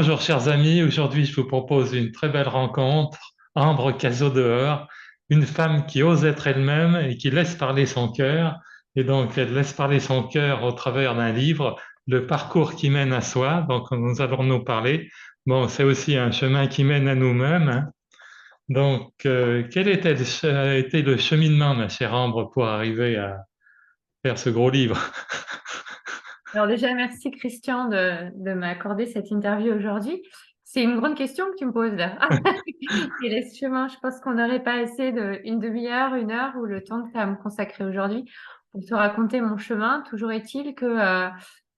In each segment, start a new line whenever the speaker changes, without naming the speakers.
Bonjour chers amis, aujourd'hui je vous propose une très belle rencontre. Ambre Cazaux-Dehors, une femme qui ose être elle-même et qui laisse parler son cœur. Et donc elle laisse parler son cœur au travers d'un livre, Le parcours qui mène à soi. Donc nous allons nous parler. Bon, c'est aussi un chemin qui mène à nous-mêmes, hein. Donc quel a été le cheminement, ma chère Ambre, pour arriver à faire ce gros livre?
Alors déjà, merci Christian de m'accorder cette interview aujourd'hui. C'est une grande question que tu me poses là. Et les chemins, je pense qu'on n'aurait pas assez une demi-heure, une heure ou le temps que tu as à me consacrer aujourd'hui pour te raconter mon chemin. Toujours est-il que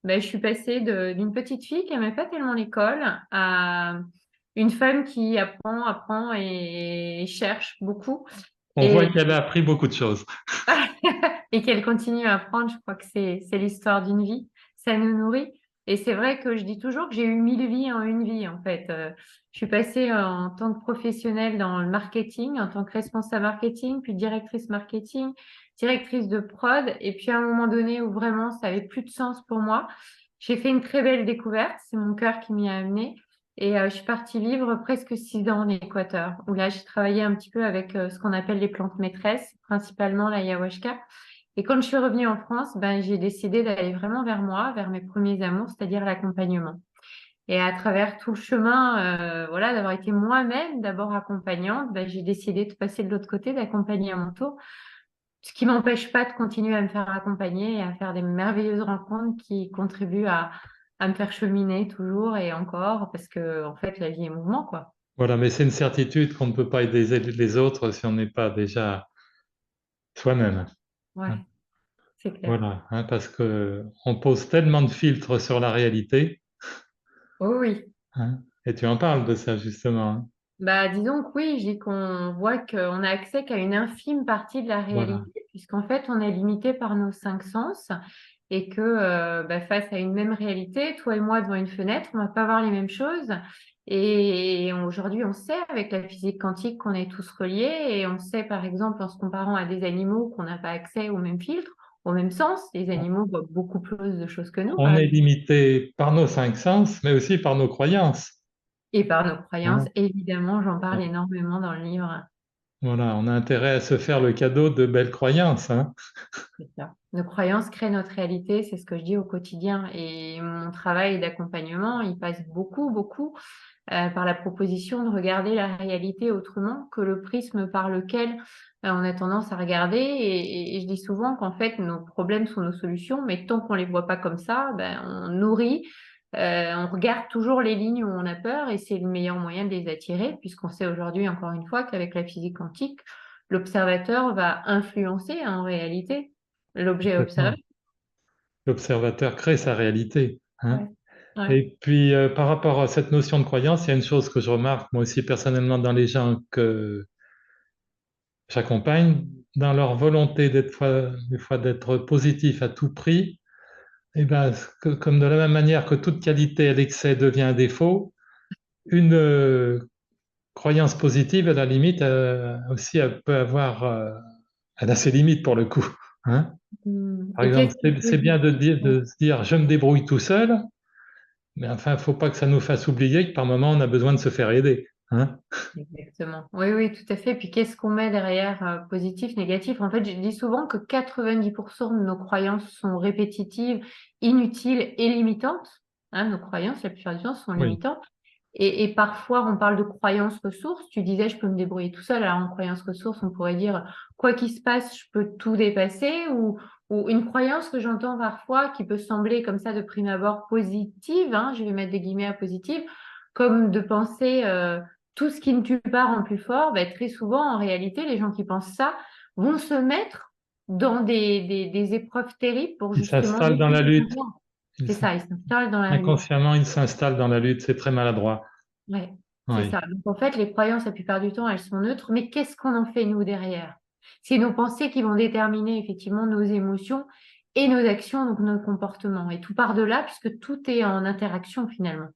je suis passée d'une petite fille qui n'aimait pas tellement l'école à une femme qui apprend et cherche beaucoup.
On voit
Et
qu'elle a appris beaucoup de choses.
et qu'elle continue à apprendre. Je crois que c'est l'histoire d'une vie. Ça nous nourrit. Et c'est vrai que je dis toujours que j'ai eu 1000 vies en une vie, en fait. Je suis passée en tant que professionnelle dans le marketing, en tant que responsable marketing, puis directrice marketing, directrice de prod. Et puis à un moment donné où vraiment ça avait plus de sens pour moi, j'ai fait une très belle découverte. C'est mon cœur qui m'y a amenée. Et je suis partie vivre presque 6 ans en Équateur, où là, j'ai travaillé un petit peu avec ce qu'on appelle les plantes maîtresses, principalement l'ayahuasca. Et quand je suis revenue en France, ben, j'ai décidé d'aller vraiment vers moi, vers mes premiers amours, c'est-à-dire l'accompagnement. Et à travers tout le chemin, voilà, d'avoir été moi-même d'abord accompagnante, ben, j'ai décidé de passer de l'autre côté, d'accompagner à mon tour, ce qui m'empêche pas de continuer à me faire accompagner et à faire des merveilleuses rencontres qui contribuent à me faire cheminer toujours et encore, parce que en fait, la vie est mouvement, quoi.
Voilà, mais c'est une certitude qu'on ne peut pas aider les autres si on n'est pas déjà soi-même,
Ouais,
hein.
c'est clair.
Voilà, hein, parce que on pose tellement de filtres sur la réalité,
Oh oui.
hein, et tu en parles de ça justement, hein.
Bah, disons que oui, je dis qu'on voit qu'on a accès qu'à une infime partie de la
Voilà.
réalité, puisqu'en fait, on est limité par nos 5 sens et que face à une même réalité, toi et moi devant une fenêtre, on va pas voir les mêmes choses. Et aujourd'hui, on sait avec la physique quantique qu'on est tous reliés et on sait par exemple en se comparant à des animaux qu'on n'a pas accès au même filtre, au même sens. Les animaux voient beaucoup plus de choses que nous,
On
par
est
exemple.
limité par nos 5 sens, mais aussi par nos croyances,
Et par nos croyances,
hein.
évidemment, j'en parle énormément dans le livre.
Voilà, on a intérêt à se faire le cadeau de belles croyances, hein.
C'est ça. Nos croyances créent notre réalité, c'est ce que je dis au quotidien. Et mon travail d'accompagnement, il passe beaucoup par la proposition de regarder la réalité autrement que le prisme par lequel on a tendance à regarder. Et je dis souvent qu'en fait, nos problèmes sont nos solutions, mais tant qu'on les voit pas comme ça, ben, on nourrit, on regarde toujours les lignes où on a peur et c'est le meilleur moyen de les attirer, puisqu'on sait aujourd'hui, encore une fois, qu'avec la physique quantique, l'observateur va influencer en réalité l'objet observé.
Complètement. L'observateur crée sa réalité, hein.
Ouais. Ouais.
Et puis, par rapport à cette notion de croyance, il y a une chose que je remarque, moi aussi personnellement, dans les gens que j'accompagne, dans leur volonté des fois d'être positif à tout prix, et ben, comme de la même manière que toute qualité à l'excès devient un défaut, une croyance positive, à la limite, aussi, elle peut avoir, elle a ses limites pour le coup, hein. Par
Et
exemple,
qu'est-ce qui
c'est bien
positif?
de se dire je me débrouille tout seul, mais enfin, il ne faut pas que ça nous fasse oublier que par moment, on a besoin de se faire aider, hein.
Exactement. Oui, oui, tout à fait. Puis qu'est-ce qu'on met derrière positif, négatif? En fait, je dis souvent que 90% de nos croyances sont répétitives, inutiles et limitantes. Hein, nos croyances, la plupart du temps, sont
Oui,
limitantes. Et parfois, on parle de croyances ressources. Tu disais, je peux me débrouiller tout seul. Alors, en croyance ressource, on pourrait dire, quoi qu'il se passe, je peux tout dépasser. Ou une croyance que j'entends parfois qui peut sembler comme ça de prime abord positive, hein, je vais mettre des guillemets à positive, comme de penser tout ce qui ne tue pas rend plus fort. Ben, très souvent, en réalité, les gens qui pensent ça vont se mettre dans des épreuves terribles pour
il
justement
s'installe dans la lutte.
découvrir.
Il
C'est
s'in-
ça, ils s'installent dans la lutte.
Inconsciemment, il s'installe dans la lutte. C'est très maladroit.
Ouais, c'est
Oui,
ça. Donc en fait, les croyances, la plupart du temps, elles sont neutres, mais qu'est-ce qu'on en fait nous derrière? C'est nos pensées qui vont déterminer effectivement nos émotions et nos actions, donc nos comportements. Et tout part de là, puisque tout est en interaction finalement.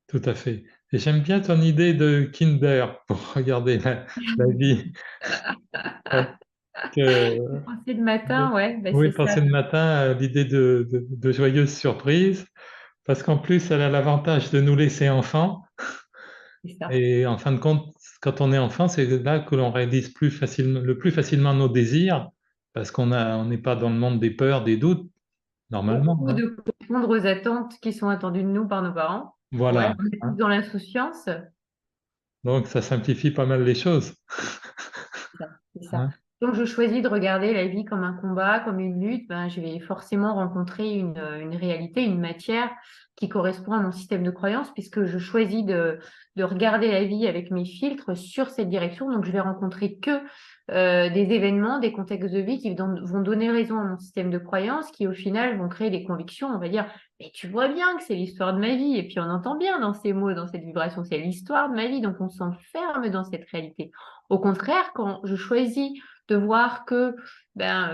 tout à fait. Et j'aime bien ton idée de Kinder pour regarder la vie. Parce que,
Penser le matin, ouais, ben
oui,
c'est ça.
passer le matin, l'idée de joyeuse surprise. Parce qu'en plus, elle a l'avantage de nous laisser enfants.
C'est ça.
Et en fin de compte, quand on est enfant, c'est là que l'on réalise le plus facilement nos désirs, parce on n'est pas dans le monde des peurs, des doutes, normalement,
Ou
hein.
de correspondre aux attentes qui sont attendues de nous par nos parents. Ouais,
Voilà,
on est plus
hein.
dans l'insouciance.
Donc ça simplifie pas mal les choses,
C'est ça, c'est ça.
hein.
Donc, je choisis de regarder la vie comme un combat, comme une lutte. Ben, je vais forcément rencontrer une réalité, une matière qui correspond à mon système de croyance, puisque je choisis de regarder la vie avec mes filtres sur cette direction. Donc, je vais rencontrer que des événements, des contextes de vie vont donner raison à mon système de croyance, qui au final vont créer des convictions. On va dire, mais tu vois bien que c'est l'histoire de ma vie. Et puis, on entend bien dans ces mots, dans cette vibration, c'est l'histoire de ma vie. Donc, on s'enferme dans cette réalité. Au contraire, quand je choisis de voir que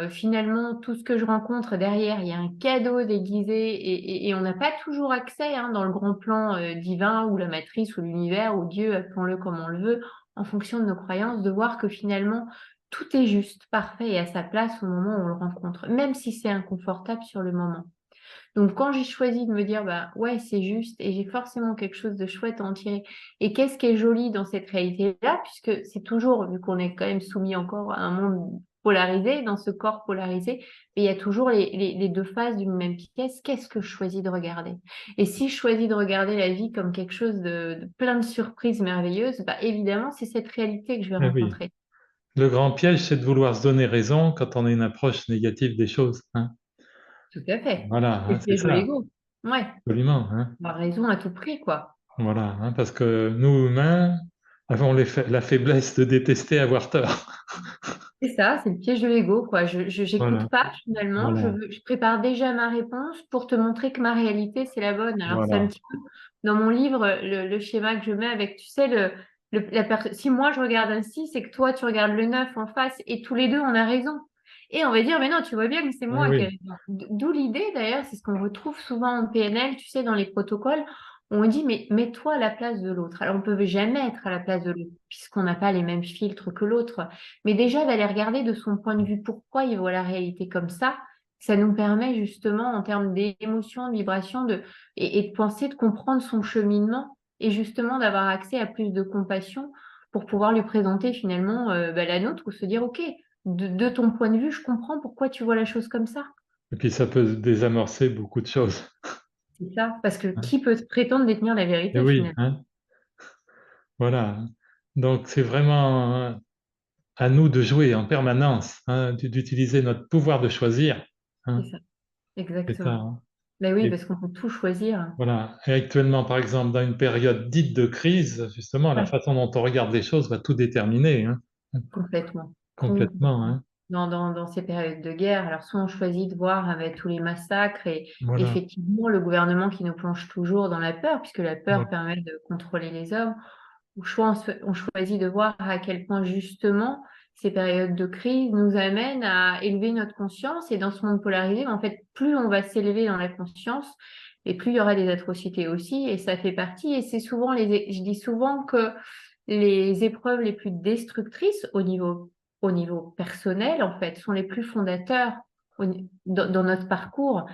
finalement, tout ce que je rencontre derrière, il y a un cadeau déguisé et on n'a pas toujours accès dans le grand plan divin ou la matrice ou l'univers ou Dieu, appelons-le comme on le veut, en fonction de nos croyances, de voir que finalement, tout est juste, parfait et à sa place au moment où on le rencontre, même si c'est inconfortable sur le moment. Donc, quand j'ai choisi de me dire, bah ouais, c'est juste et j'ai forcément quelque chose de chouette à en tirer. Et qu'est-ce qui est joli dans cette réalité-là, puisque c'est toujours, vu qu'on est quand même soumis encore à un monde polarisé, dans ce corps polarisé, mais il y a toujours les deux faces d'une même pièce. Qu'est-ce que je choisis de regarder? Et si je choisis de regarder la vie comme quelque chose de plein de surprises merveilleuses, bah évidemment, c'est cette réalité que je vais
Eh oui.
rencontrer.
Le grand piège, c'est de vouloir se donner raison quand on a une approche négative des choses, hein.
Tout à fait.
Voilà,
C'est
hein,
le
c'est
piège de
ça,
l'ego. Ouais,
absolument, hein.
avoir raison à tout prix, quoi.
Voilà, hein, parce que nous, humains, avons la faiblesse de détester avoir tort.
C'est ça, c'est le piège de l'ego, quoi. J'écoute
Voilà,
pas finalement.
voilà,
Je prépare déjà ma réponse pour te montrer que ma réalité, c'est la bonne. Alors, c'est un
voilà.
petit peu dans mon livre, le schéma que je mets avec, tu sais, si moi je regarde un 6 et que toi tu regardes le 9 en face et tous les deux on a raison. Et on va dire, mais non, tu vois bien que c'est
Oui,
moi qui ai
oui.
raison. D'où l'idée, d'ailleurs, c'est ce qu'on retrouve souvent en PNL, tu sais, dans les protocoles. On dit, mais mets-toi à la place de l'autre. Alors, on ne peut jamais être à la place de l'autre, puisqu'on n'a pas les mêmes filtres que l'autre. Mais déjà, d'aller regarder de son point de vue pourquoi il voit la réalité comme ça nous permet justement, en termes d'émotion, de vibration, et de penser, de comprendre son cheminement et justement d'avoir accès à plus de compassion pour pouvoir lui présenter finalement la nôtre ou se dire, OK, de ton point de vue, je comprends pourquoi tu vois la chose comme ça.
Et puis ça peut désamorcer beaucoup de choses,
C'est ça, parce que
hein.
qui peut prétendre détenir la
Et
vérité
oui,
finalement?
hein, voilà, hein. Donc c'est vraiment à nous de jouer en permanence, hein, d'utiliser notre pouvoir de choisir,
C'est
hein,
ça,
c'est ça,
exactement.
hein.
Ben oui,
Et
parce qu'on peut tout choisir.
voilà. Et actuellement, par exemple, dans une période dite de crise, justement, la
Ouais.
façon dont on regarde les choses va tout déterminer, hein,
Complètement.
complètement,
Complètement.
hein.
Dans ces périodes de guerre, alors soit on choisit de voir avec tous les massacres et
Voilà.
effectivement le gouvernement qui nous plonge toujours dans la peur, puisque la peur
Voilà.
permet de contrôler les hommes, ou soit on choisit de voir à quel point justement ces périodes de crise nous amènent à élever notre conscience et dans ce monde polarisé, en fait, plus on va s'élever dans la conscience et plus il y aura des atrocités aussi et ça fait partie et c'est souvent je dis souvent que les épreuves les plus destructrices au niveau personnel, en fait, sont les plus fondateurs dans notre parcours.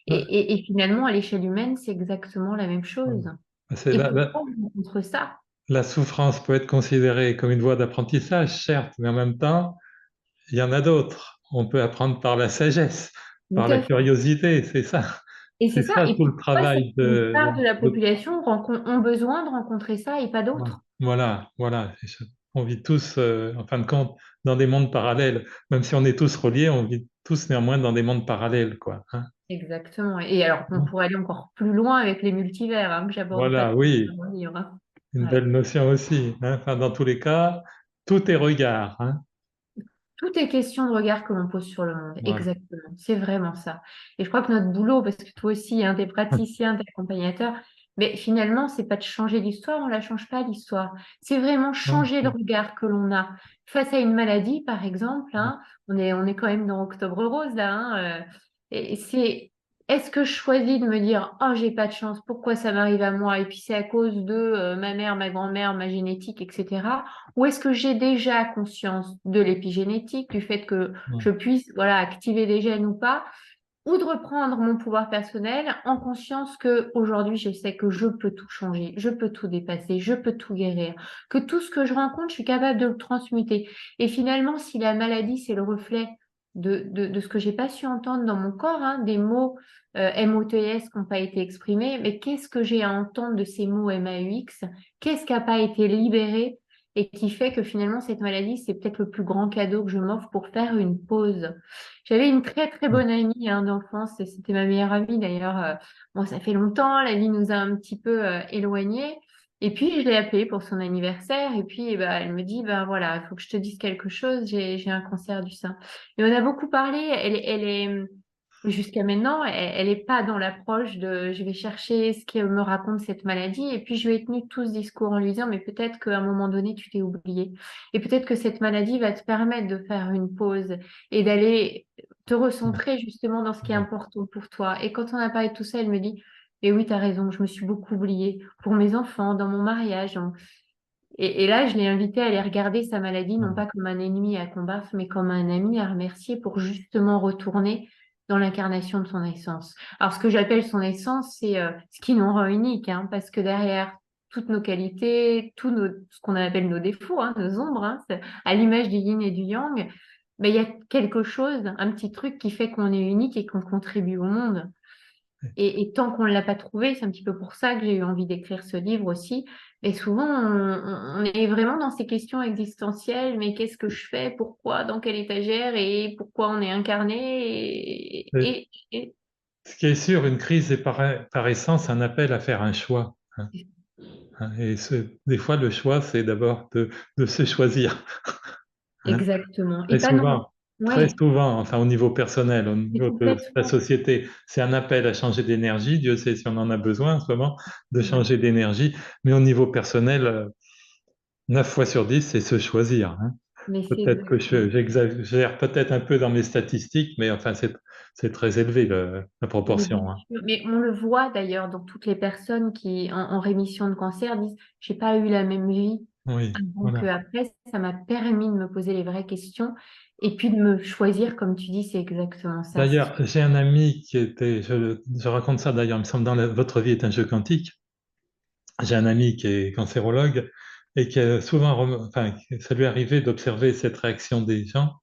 Et finalement, à l'échelle humaine, c'est exactement la même
Voilà.
chose.
C'est
Et pourquoi on rencontre ça?
la souffrance peut être considérée comme une voie d'apprentissage, certes, mais en même temps, il y en a d'autres. On peut apprendre par la sagesse,
Tout
par la
à fait.
curiosité, c'est ça.
Et c'est
C'est
ça.
ça
Et
tout le
pourquoi
travail
certaines parts de la population ont besoin de rencontrer ça et pas
voilà,
d'autres?
voilà, voilà. On vit tous, en fin de compte, dans des mondes parallèles. Même si on est tous reliés, on vit tous néanmoins dans des mondes parallèles, quoi, hein.
Exactement. Et alors, on pourrait aller encore plus loin avec les multivers, que j'aborde pas
Voilà,
trop
oui,
dans le livre, hein.
une
Ouais.
belle notion aussi, hein. Enfin, dans tous les cas, tout est regard, hein.
Tout est question de regard que l'on pose sur le monde.
Voilà.
Exactement. C'est vraiment ça. Et je crois que notre boulot, parce que toi aussi, t'es praticien, t'es accompagnateur, mais finalement, c'est pas de changer l'histoire, on la change pas l'histoire. C'est vraiment
Non,
changer le regard que l'on a face à une maladie, par exemple, hein. On est quand même dans Octobre Rose, là, et c'est, est-ce que je choisis de me dire, oh, j'ai pas de chance, pourquoi ça m'arrive à moi? Et puis c'est à cause de ma mère, ma grand-mère, ma génétique, etc. Ou est-ce que j'ai déjà conscience de l'épigénétique, du fait que je
non.
puisse voilà, activer des gènes ou pas? ou de reprendre mon pouvoir personnel en conscience que aujourd'hui je sais que je peux tout changer, je peux tout dépasser, je peux tout guérir, que tout ce que je rencontre, je suis capable de le transmuter. Et finalement, si la maladie, c'est le reflet de ce que j'ai pas su entendre dans mon corps, hein, des mots MOTS qui n'ont pas été exprimés, mais qu'est-ce que j'ai à entendre de ces mots MAUX? Qu'est-ce qui n'a pas été libéré et qui fait que finalement cette maladie, c'est peut-être le plus grand cadeau que je m'offre pour faire une pause. J'avais une très très bonne amie hein, d'enfance, et c'était ma meilleure amie d'ailleurs. Bon, ça fait longtemps, la vie nous a un petit peu éloignés. Et puis je l'ai appelée pour son anniversaire et puis eh ben, elle me dit ben voilà, il faut que je te dise quelque chose, j'ai un cancer du sein. Et on a beaucoup parlé, elle est jusqu'à maintenant, elle est pas dans l'approche de je vais chercher ce qu'elle me raconte cette maladie. Et puis je lui ai tenu tout ce discours en lui disant mais peut-être qu'à un moment donné tu t'es oublié et peut-être que cette maladie va te permettre de faire une pause et d'aller te recentrer justement dans ce qui est important pour toi. Et quand on a parlé de tout ça, elle me dit, et oui, tu as raison, je me suis beaucoup oubliée pour mes enfants, dans mon mariage. Et là, je l'ai invitée à aller regarder sa maladie, non pas comme un ennemi à combattre, mais comme un ami à remercier pour justement retourner dans l'incarnation de son essence. Alors, ce que j'appelle son essence, c'est ce qui nous rend unique, hein, parce que derrière toutes nos qualités, ce qu'on appelle nos défauts, hein, nos ombres, hein, à l'image du yin et du yang, ben, il y a quelque chose, un petit truc qui fait qu'on est unique et qu'on contribue au monde. Et tant qu'on ne l'a pas trouvé, c'est un petit peu pour ça que j'ai eu envie d'écrire ce livre aussi. Et souvent, on est vraiment dans ces questions existentielles, mais qu'est-ce que je fais? Pourquoi? Dans quelle étagère? Et pourquoi on est incarné?
Et ce qui est sûr, une crise est par essence un appel à faire un choix, hein. Et des fois, le choix, c'est d'abord de se choisir, hein.
Exactement. Et
Très
pas non.
souvent, très
Ouais,
souvent, enfin au niveau personnel, au
c'est
niveau de la
complètement.
société, c'est un appel à changer d'énergie. Dieu sait si on en a besoin en ce moment, de changer d'énergie. Mais au niveau personnel, 9 fois sur 10, c'est se choisir, hein.
Mais c'est
Peut-être que
exactement.
j'exagère peut-être un peu dans mes statistiques, mais enfin, c'est très élevé la
Mais bien
proportion, hein.
sûr. Mais on le voit d'ailleurs dans toutes les personnes qui, en rémission de cancer, disent, j'ai pas eu la même vie
Oui,
avant
voilà.
qu'après. Ça m'a permis de me poser les vraies questions et puis de me choisir, comme tu dis, c'est exactement ça.
D'ailleurs, j'ai un ami qui était, je raconte ça d'ailleurs, il me semble, dans Votre vie est un jeu quantique. J'ai un ami qui est cancérologue et qui a souvent, enfin, ça lui est arrivé d'observer cette réaction des gens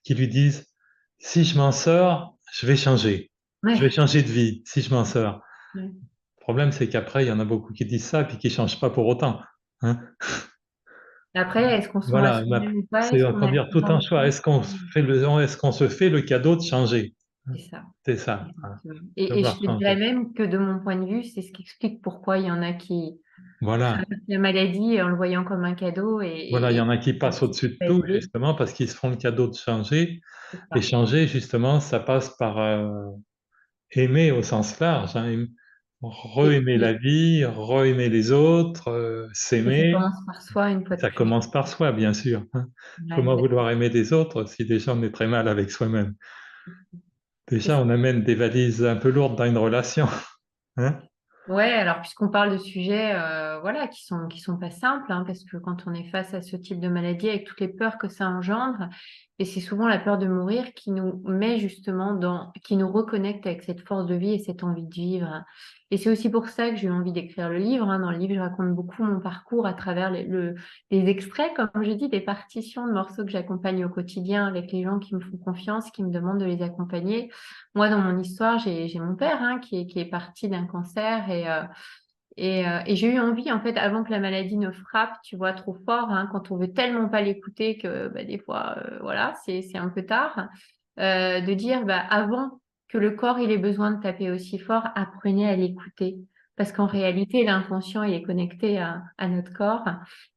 qui lui disent, si je m'en sors, je vais
Ouais,
changer de vie si je m'en sors.
ouais.
Le problème, c'est qu'après, il y en a beaucoup qui disent ça puis qui ne changent pas pour autant, hein.
Après, est-ce qu'on se ment à
Voilà,
soi-même ou pas?
c'est
Est-ce
on
qu'on
va
a le
dire tout un
temps?
choix. Est-ce qu'on se fait le cadeau de changer?
C'est ça.
C'est ça, hein.
Exactement. Et je
Devoir
te dirais
changer.
même que de mon point de vue, c'est ce qui explique pourquoi il y en a qui
Voilà.
traversent la maladie en le voyant comme un cadeau
Voilà, il y
et
en a qui passent au-dessus de tout,
culpabiliser.
justement, parce qu'ils se font le cadeau de changer.
C'est
Et
ça.
changer, justement, ça passe par aimer au sens large, hein,
Et,
re-aimer la
et-
vie, re-aimer les autres,
et ça
s'aimer.
commence par soi une fois de
Ça
plus.
commence par soi, bien sûr, hein.
Ouais,
Comment vouloir aimer des autres si déjà on est très mal avec soi-même?
c'est
Déjà,
ça.
on amène des valises un peu lourdes dans une relation, hein.
Ouais, alors puisqu'on parle de sujets voilà, qui sont pas simples, hein, parce que quand on est face à ce type de maladie, avec toutes les peurs que ça engendre, et c'est souvent la peur de mourir qui nous met justement qui nous reconnecte avec cette force de vie et cette envie de vivre. Et c'est aussi pour ça que j'ai eu envie d'écrire le livre, hein. Dans le livre, je raconte beaucoup mon parcours à travers les extraits, comme je dis, des partitions de morceaux que j'accompagne au quotidien avec les gens qui me font confiance, qui me demandent de les accompagner. Moi, dans mon histoire, j'ai mon père hein, qui est parti d'un cancer et j'ai eu envie, en fait, avant que la maladie ne frappe, tu vois, trop fort, hein, quand on veut tellement pas l'écouter que bah, des fois, voilà, c'est un peu tard, de dire, bah, avant que le corps il ait besoin de taper aussi fort, apprenez à l'écouter. Parce qu'en réalité, l'inconscient, il est connecté à notre corps.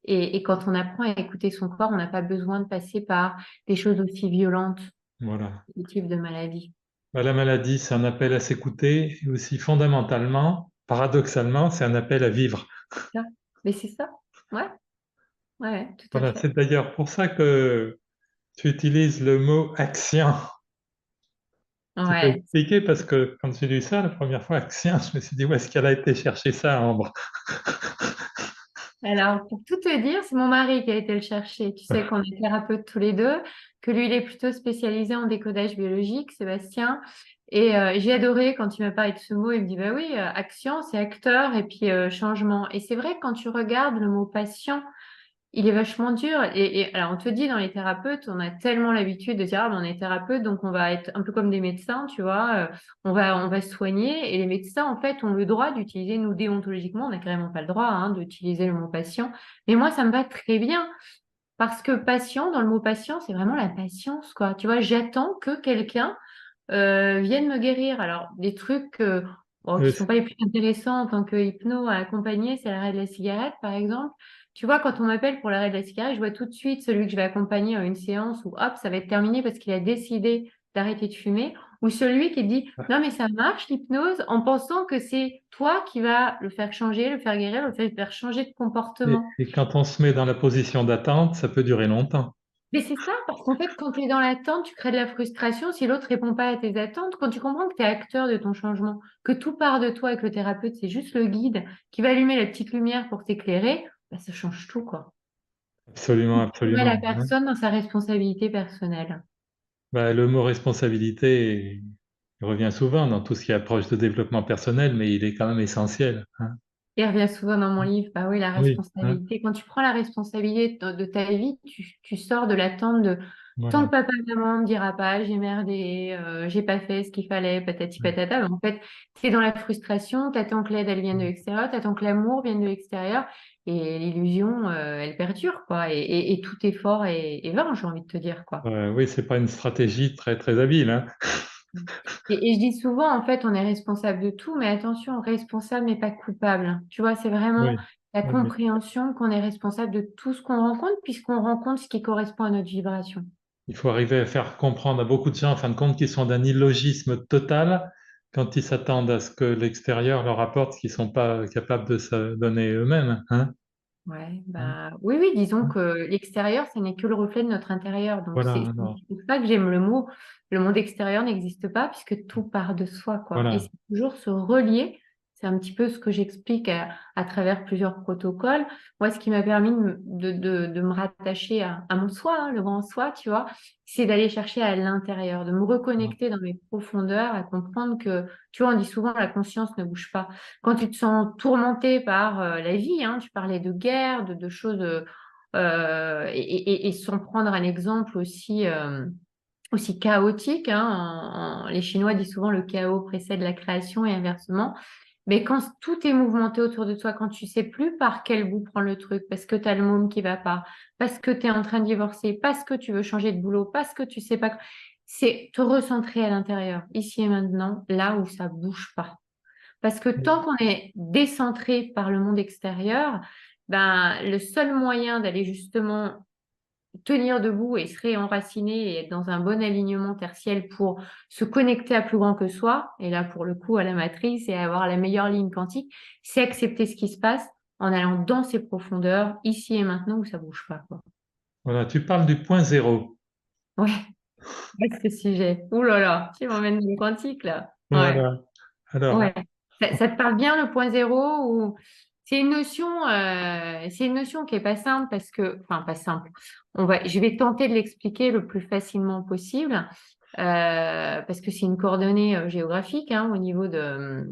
Et quand on apprend à écouter son corps, on n'a pas besoin de passer par des choses aussi violentes,
Voilà.
du type de maladie.
Bah, la maladie, c'est un appel à s'écouter, et aussi fondamentalement, paradoxalement, c'est un appel à vivre.
Ça. Mais c'est ça. Ouais, ouais, tout à
Voilà,
fait.
c'est d'ailleurs pour ça que tu utilises le mot action. Tu peux
Ouais.
expliquer parce que quand j'ai lu ça la première fois, action, je me suis dit où est-ce qu'elle a été chercher ça, Ambre?
Alors, pour tout te dire, c'est mon mari qui a été le chercher. Tu sais qu'on est thérapeutes tous les deux, que lui, il est plutôt spécialisé en décodage biologique, Sébastien. Et j'ai adoré quand il m'a parlé de ce mot. Il me dit, bah oui, action, c'est acteur et puis changement. Et c'est vrai que quand tu regardes le mot patient, il est vachement dur. Et alors, on te dit dans les thérapeutes, on a tellement l'habitude de dire, ah, ben, on est thérapeute, donc on va être un peu comme des médecins, tu vois, on va se soigner. Et les médecins, en fait, ont le droit d'utiliser, nous, déontologiquement, on n'a carrément pas le droit, hein, d'utiliser le mot patient. Mais moi, ça me va très bien. Parce que patient, dans le mot patient, c'est vraiment la patience, quoi. Tu vois, j'attends que quelqu'un vienne me guérir. Alors, des trucs bon, qui
Euh,
sont pas les plus intéressants en tant que hypno à accompagner, c'est l'arrêt de la cigarette, par exemple. Tu vois, quand on m'appelle pour l'arrêt de la cigarette, je vois tout de suite celui que je vais accompagner à une séance où, hop, ça va être terminé parce qu'il a décidé d'arrêter de fumer, ou celui qui dit, non, mais ça marche, l'hypnose, en pensant que c'est toi qui vas le faire changer, le faire guérir, le faire changer de comportement.
et quand on se met dans la position d'attente, ça peut durer longtemps.
Mais c'est ça, parce qu'en fait, quand tu es dans l'attente, tu crées de la frustration si l'autre répond pas à tes attentes. Quand tu comprends que tu es acteur de ton changement, que tout part de toi et que le thérapeute, c'est juste le guide qui va allumer la petite lumière pour t'éclairer, bah, ça change tout, quoi.
Absolument,
Tu mets la
absolument, hein.
personne dans sa responsabilité personnelle.
Bah, le mot responsabilité, il revient souvent dans tout ce qui approche de développement personnel, mais il est quand même essentiel, hein.
Il revient souvent dans mon livre, bah oui, la
Oui, hein.
responsabilité. Quand tu prends la responsabilité de ta vie, tu sors de l'attente de tant
Voilà.
que papa, maman me dira pas, j'ai merdé, j'ai pas fait ce qu'il fallait, patati patata. Mais en fait, tu es dans la frustration, t'attends que l'aide, elle vienne de l'extérieur, t'attends que l'amour vienne de l'extérieur, et l'illusion, elle perdure, quoi. Et tout effort est vain, j'ai envie de te dire, quoi.
Oui, c'est pas une stratégie très très habile, hein.
Et je dis souvent, en fait, on est responsable de tout, mais attention, responsable mais pas coupable. Tu vois, c'est vraiment
Oui,
la
oui, oui.
compréhension qu'on est responsable de tout ce qu'on rencontre, puisqu'on rencontre ce qui correspond à notre vibration.
Il faut arriver à faire comprendre à beaucoup de gens, en fin de compte, qu'ils sont d'un illogisme total quand ils s'attendent à ce que l'extérieur leur apporte ce qu'ils sont pas capables de se donner eux-mêmes, hein.
Ouais,
Hein.
bah oui, oui, disons
Hein.
que l'extérieur, ce n'est que le reflet de notre intérieur. Donc
Voilà,
c'est
alors,
pour ça que j'aime le mot. Le monde extérieur n'existe pas puisque tout part de soi, quoi. Et
voilà.
c'est toujours se relier. C'est un petit peu ce que j'explique à travers plusieurs protocoles. Moi, ce qui m'a permis de me rattacher à mon soi, hein, le grand soi, tu vois, c'est d'aller chercher à l'intérieur, de me reconnecter dans mes profondeurs, à comprendre que, tu vois, on dit souvent la conscience ne bouge pas. Quand tu te sens tourmenté par la vie, hein, tu parlais de guerre, de choses, et sans prendre un exemple aussi chaotique, hein, les Chinois disent souvent le chaos précède la création et inversement. Mais quand tout est mouvementé autour de toi, quand tu sais plus par quel bout prendre le truc, parce que tu as le môme qui va pas, parce que tu es en train de divorcer, parce que tu veux changer de boulot, parce que tu sais pas, c'est te recentrer à l'intérieur, ici et maintenant, là où ça bouge pas. Parce que tant qu'on est décentré par le monde extérieur, ben, le seul moyen d'aller justement tenir debout et se réenraciner et être dans un bon alignement tertiel pour se connecter à plus grand que soi, et là pour le coup à la matrice et avoir la meilleure ligne quantique, c'est accepter ce qui se passe en allant dans ses profondeurs, ici et maintenant où ça bouge pas, quoi.
Voilà, tu parles du point zéro.
Ouais, avec ce sujet. Ouh là là, tu m'emmènes dans le quantique là. Ouais.
Voilà. Alors,
Ouais, ça te parle bien le point zéro ou c'est une notion qui est pas simple parce que, enfin pas simple. Je vais tenter de l'expliquer le plus facilement possible parce que c'est une coordonnée géographique hein, au niveau de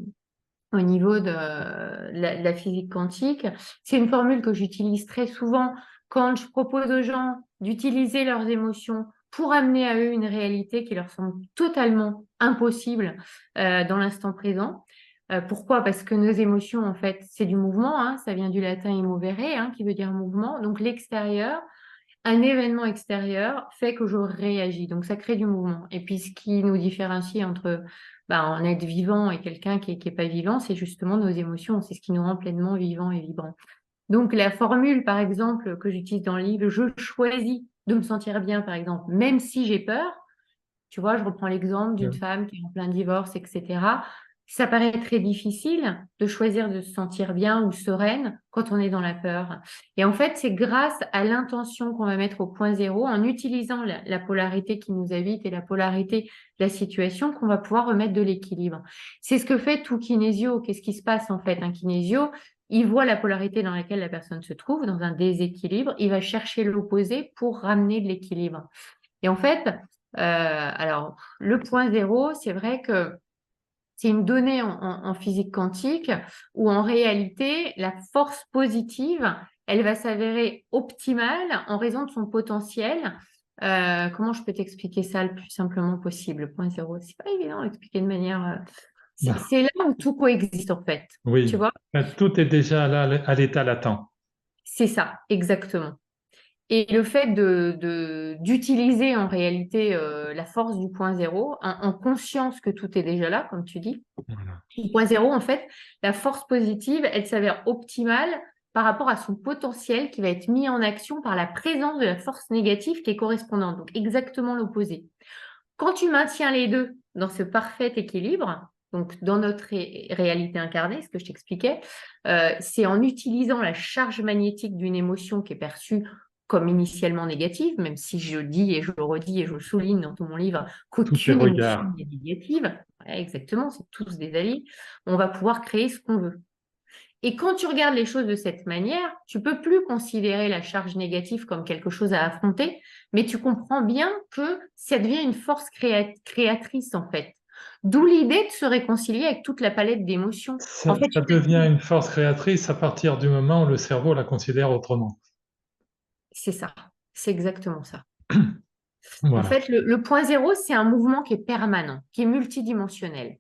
la physique quantique. C'est une formule que j'utilise très souvent quand je propose aux gens d'utiliser leurs émotions pour amener à eux une réalité qui leur semble totalement impossible dans l'instant présent. Pourquoi? Parce que nos émotions, en fait, c'est du mouvement, hein, ça vient du latin emovere, hein, qui veut dire mouvement. Donc l'extérieur, un événement extérieur fait que je réagis. Donc, ça crée du mouvement. Et puis, ce qui nous différencie entre un être vivant et quelqu'un qui est pas vivant, c'est justement nos émotions. C'est ce qui nous rend pleinement vivants et vibrants. Donc, la formule, par exemple, que j'utilise dans le livre, je choisis de me sentir bien, par exemple, même si j'ai peur. Tu vois, je reprends l'exemple d'une femme qui est en plein divorce, etc. Ça paraît très difficile de choisir de se sentir bien ou sereine quand on est dans la peur. Et en fait, c'est grâce à l'intention qu'on va mettre au point zéro, en utilisant la polarité qui nous habite et la polarité de la situation, qu'on va pouvoir remettre de l'équilibre. C'est ce que fait tout kinésio. Qu'est-ce qui se passe en fait? Un kinésio, il voit la polarité dans laquelle la personne se trouve, dans un déséquilibre, il va chercher l'opposé pour ramener de l'équilibre. Et en fait, Alors, le point zéro, c'est vrai que c'est une donnée en physique quantique où en réalité, la force positive, elle va s'avérer optimale en raison de son potentiel. Comment je peux t'expliquer ça le plus simplement possible? Le point zéro, c'est pas évident d'expliquer de manière.
Ben,
C'est là où tout coexiste en fait. Tu
oui,
vois?
tout est déjà là à l'état latent.
C'est ça, exactement. Et le fait d'utiliser en réalité la force du point zéro, en conscience que tout est déjà là, comme tu dis,
Voilà.
le point zéro, en fait, la force positive, elle s'avère optimale par rapport à son potentiel qui va être mis en action par la présence de la force négative qui est correspondante, donc exactement l'opposé. Quand tu maintiens les deux dans ce parfait équilibre, donc dans notre réalité incarnée, ce que je t'expliquais, c'est en utilisant la charge magnétique d'une émotion qui est perçue comme initialement négative, même si je dis et je le redis et je le souligne dans tout mon livre
Tout est
qu'aucune émotion
regard.
n'est négative. Ouais, exactement, c'est tous des alliés. On va pouvoir créer ce qu'on veut. Et quand tu regardes les choses de cette manière, tu peux plus considérer la charge négative comme quelque chose à affronter, mais tu comprends bien que ça devient une force créatrice en fait. D'où l'idée de se réconcilier avec toute la palette d'émotions. En fait,
Ça devient une force créatrice à partir du moment où le cerveau la considère autrement.
c'est ça, c'est exactement ça. En
Voilà.
fait, le point zéro, c'est un mouvement qui est permanent, qui est multidimensionnel.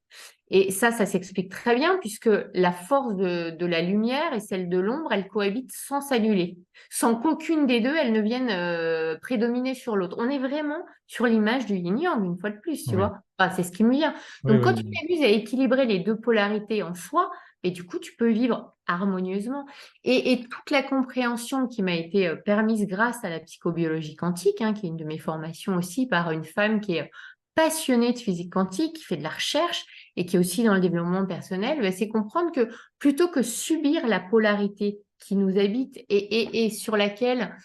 Et ça s'explique très bien puisque la force de la lumière et celle de l'ombre, elles cohabitent sans s'annuler, sans qu'aucune des deux, elles ne viennent prédominer sur l'autre. On est vraiment sur l'image du yin-yang, une fois de plus, tu
Oui,
vois. Enfin, c'est ce qui me vient.
oui,
Donc, quand
oui.
tu
Oui.
t'amuses à équilibrer les deux polarités en soi, et du coup, tu peux vivre harmonieusement. Et toute la compréhension qui m'a été permise grâce à la psychobiologie quantique, hein, qui est une de mes formations aussi par une femme qui est passionnée de physique quantique, qui fait de la recherche et qui est aussi dans le développement personnel, ben, c'est comprendre que plutôt que subir la polarité qui nous habite et sur laquelle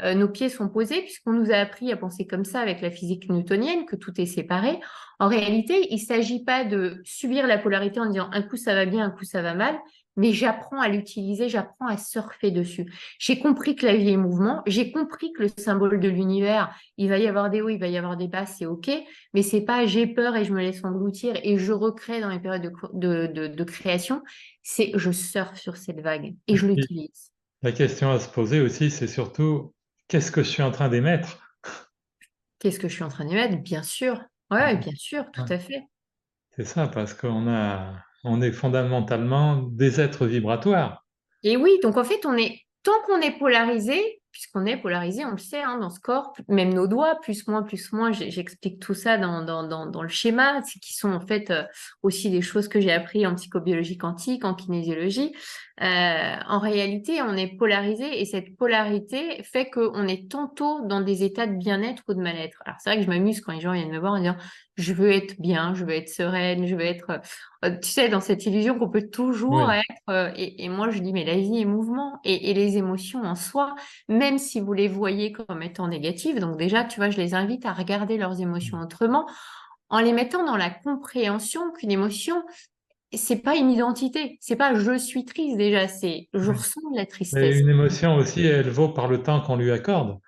nos pieds sont posés, puisqu'on nous a appris à penser comme ça avec la physique newtonienne, que tout est séparé, en réalité, il ne s'agit pas de subir la polarité en disant un coup ça va bien, un coup ça va mal, mais j'apprends à l'utiliser, j'apprends à surfer dessus. J'ai compris que la vie est mouvement, j'ai compris que le symbole de l'univers, il va y avoir des hauts, il va y avoir des bas, c'est OK, mais c'est pas j'ai peur et je me laisse engloutir et je recrée dans les périodes de création, c'est je surfe sur cette vague et
Et
je
puis,
l'utilise.
la question à se poser aussi, c'est surtout qu'est-ce que je suis en train d'émettre?
Qu'est-ce que je suis en train de mettre? Bien sûr. Ouais, bien sûr, tout
Ouais.
à fait.
C'est ça, parce on est fondamentalement des êtres vibratoires.
Et oui, donc en fait, tant qu'on est polarisé, puisqu'on est polarisé, on le sait, hein, dans ce corps, même nos doigts, plus, moins, j'explique tout ça dans le schéma, qui sont en fait aussi des choses que j'ai appris en psychobiologie quantique, en kinésiologie. En réalité, on est polarisé et cette polarité fait qu'on est tantôt dans des états de bien-être ou de mal-être. Alors c'est vrai que je m'amuse quand les gens viennent me voir en disant, je veux être bien, je veux être sereine, je veux être tu sais, dans cette illusion qu'on peut toujours
Oui,
être, et moi je dis, mais la vie est mouvement, et les émotions en soi, même si vous les voyez comme étant négatives, donc déjà, tu vois, je les invite à regarder leurs émotions autrement, en les mettant dans la compréhension qu'une émotion, c'est pas une identité, c'est pas je suis triste déjà, c'est je
oui.
ressens de la
Mais
tristesse.
une émotion aussi, elle vaut par le temps qu'on lui accorde.